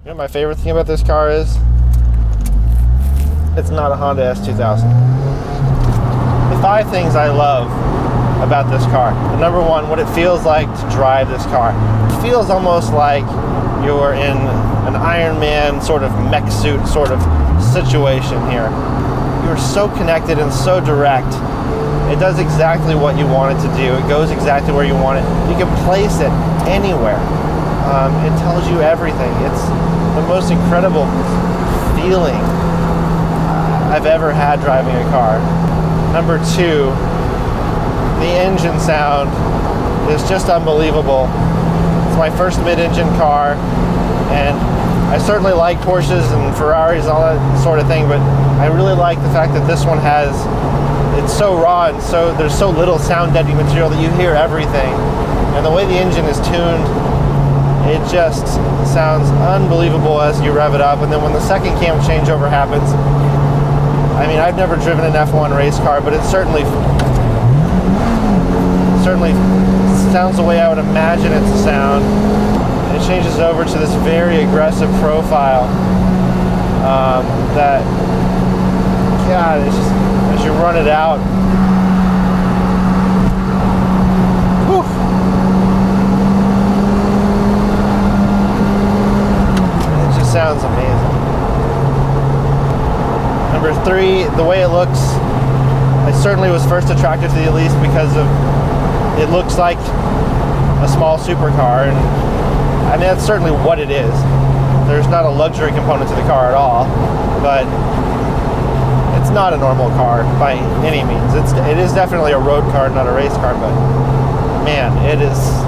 You know what my favorite thing about this car is? It's not a Honda S2000. The 5 things I love about this car. Number 1, what it feels like to drive this car. It feels almost like you're in an Iron Man sort of mech suit sort of situation here. You're so connected and so direct. It does exactly what you want it to do. It goes exactly where you want it. You can place it anywhere. It tells you everything. It's the most incredible feeling I've ever had driving a car. Number 2, the engine sound is just unbelievable. It's my first mid-engine car, and I certainly like Porsches and Ferraris and all that sort of thing, but I really like the fact that this one it's so raw and there's so little sound deadening material that you hear everything. And the way the engine is tuned, it just sounds unbelievable as you rev it up. And then when the second cam changeover happens, I mean, I've never driven an F1 race car, but it certainly sounds the way I would imagine it to sound. And it changes over to this very aggressive profile that, God, it's just, as you run it out, whew, it just sounds amazing. Number 3, the way it looks. I certainly was first attracted to the Elise because it looks like a small supercar, and I mean that's certainly what it is. There's not a luxury component to the car at all, but it's not a normal car by any means. It is definitely a road car, not a race car, but man, it is.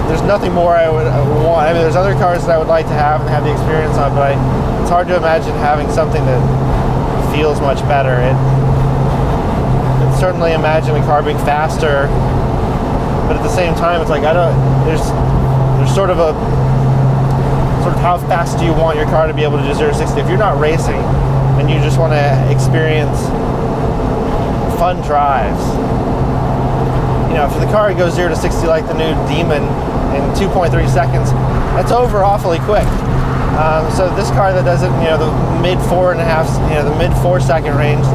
There's nothing more I would want. I mean, there's other cars that I would like to have and have the experience on, but it's hard to imagine having something that feels much better. It's certainly imagine a car being faster, but at the same time, it's like there's sort of how fast do you want your car to be able to do 0 to 60? If you're not racing and you just want to experience fun drives, you know, if the car goes 0 to 60 like the new Demon in 2.3 seconds, that's over awfully quick. So this car that does it, you know, the mid 4 second range,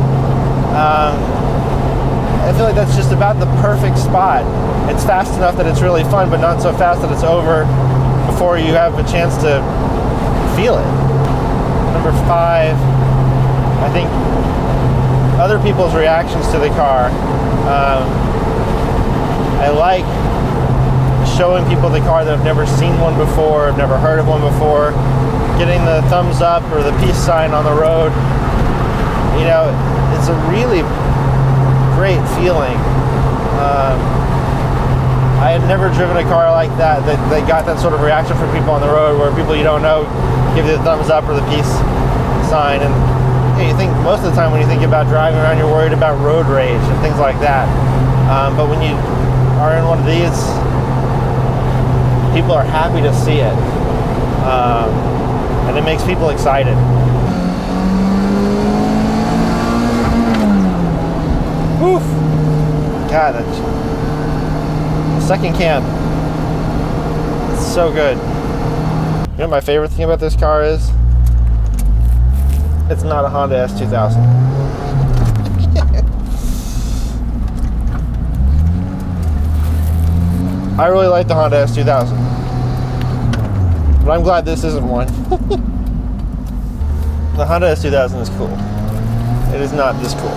I feel like that's just about the perfect spot. It's fast enough that it's really fun, but not so fast that it's over before you have a chance to feel it. Number 5, I think other people's reactions to the car. I like showing people the car that have never seen one before, have never heard of one before, getting the thumbs up or the peace sign on the road. You know, it's a really great feeling. I had never driven a car like that got that sort of reaction from people on the road, where people you don't know give you the thumbs up or the peace sign. And you think most of the time when you think about driving around, you're worried about road rage and things like that. But when you are in one of these, people are happy to see it, and it makes people excited. Woof! God, the second cam, it's so good. You know what my favorite thing about this car is? It's not a Honda S2000. I really like the Honda S2000, but I'm glad this isn't one. The Honda S2000 is cool. It is not this cool.